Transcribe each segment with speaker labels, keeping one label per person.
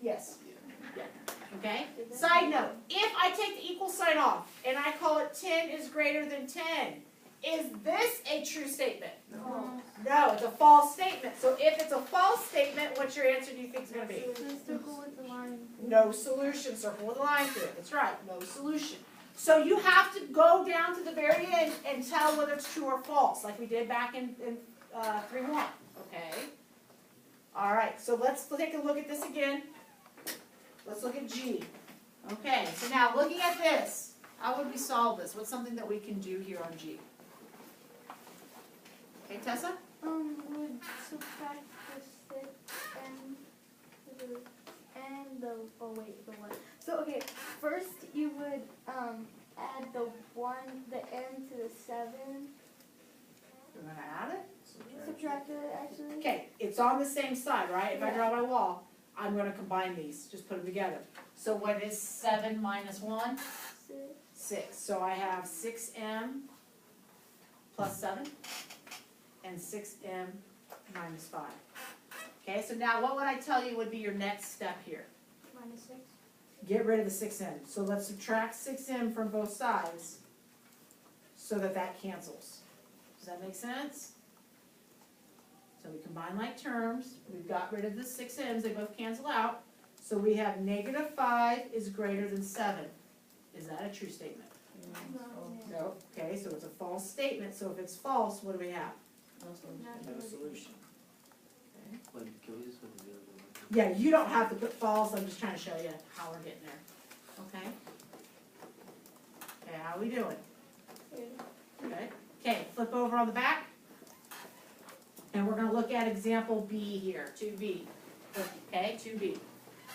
Speaker 1: Yes. Yeah. Okay? Side note, if I take the equal sign off and I call it 10 is greater than 10, is this a true statement?
Speaker 2: No.
Speaker 1: No, it's a false statement. So if it's a false statement, what's your answer do you think is going to be?
Speaker 2: Circle with the line.
Speaker 1: No solution. Circle with a line through it. That's right. No solution. So you have to go down to the very end and tell whether it's true or false, like we did back in 3-1. Okay? All right. So let's take a look at this again. Let's look at G. Okay. So now looking at this, how would we solve this? What's something that we can do here on G? Okay, Tessa?
Speaker 2: Would subtract the 6 and the oh wait, the 1. So okay, first you would add the 1, the n to the 7.
Speaker 1: We're gonna add it.
Speaker 2: Subtract it actually.
Speaker 1: Okay, it's on the same side, right? If I draw my wall, I'm gonna combine these. Just put them together. So what is 7 minus 1?
Speaker 2: 6.
Speaker 1: 6. So I have 6m plus 7 and 6m minus 5. Okay, so now what would I tell you would be your next step here?
Speaker 2: Minus 6.
Speaker 1: Get rid of the 6m. So let's subtract 6m from both sides so that that cancels. Does that make sense? So we combine like terms. We've got rid of the 6m's. They both cancel out. So we have negative 5 is greater than 7. Is that a true statement?
Speaker 2: No.
Speaker 1: No. Okay, so it's a false statement. So if it's false, what do we have? No solution. Okay.
Speaker 3: Can we just put the other one?
Speaker 1: Yeah, you don't have to put false. I'm just trying to show you how we're getting there. Okay? Okay, how are we doing? Okay. Okay, flip over on the back. And we're going to look at example B here, 2B. Okay, 2B.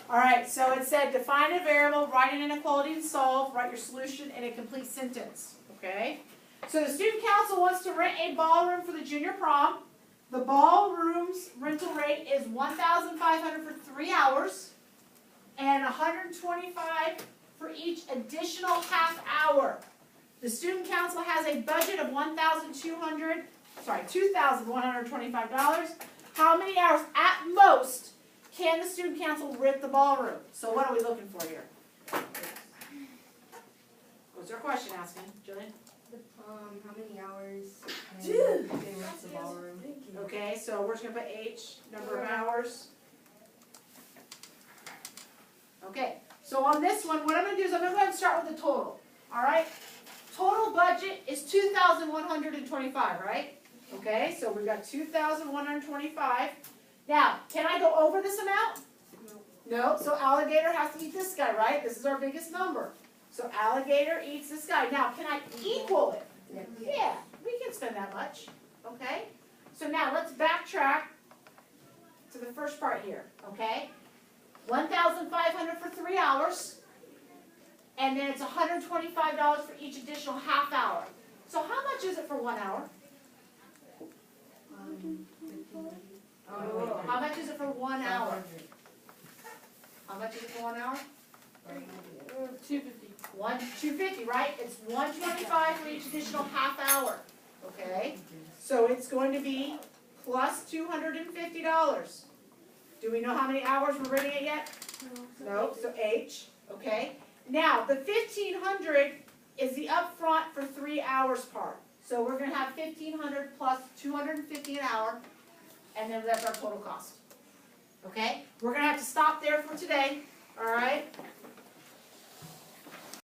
Speaker 1: All right, so it said define a variable, write an inequality and solve, write your solution in a complete sentence. Okay? So the student council wants to rent a ballroom for the junior prom. The ballroom's rental rate is $1,500 for 3 hours and $125 for each additional half hour. The student council has a budget of $2,125. How many hours at most can the student council rent the ballroom? So what are we looking for here? What's our question asking, Jillian?
Speaker 4: How many hours?
Speaker 1: Dude.
Speaker 4: They rent the ballroom.
Speaker 1: Okay, so we're just going to put H, number of hours. Okay, so on this one, what I'm going to do is I'm going to go ahead and start with the total. All right? Total budget is $2,125, right? Okay, so we've got $2,125. Now, can I go over this amount? No, so alligator has to eat this guy, right? This is our biggest number. So alligator eats this guy. Now, can I equal it? Yeah, we can spend that much. Okay? So now let's backtrack to the first part here. Okay? $1,500 for 3 hours. And then it's $125 for each additional half hour. So how much is it for 1 hour? How much is it for 1 hour? How much is it for 1 hour?
Speaker 2: 250.
Speaker 1: $250, right? It's $125 for each additional half hour. Okay? So it's going to be plus $250. Do we know how many hours we're renting it yet? No. So H. Okay? Now, the $1,500 is the upfront for 3 hours part. So we're going to have $1,500 plus $250 an hour, and then that's our total cost. Okay? We're going to have to stop there for today. All right?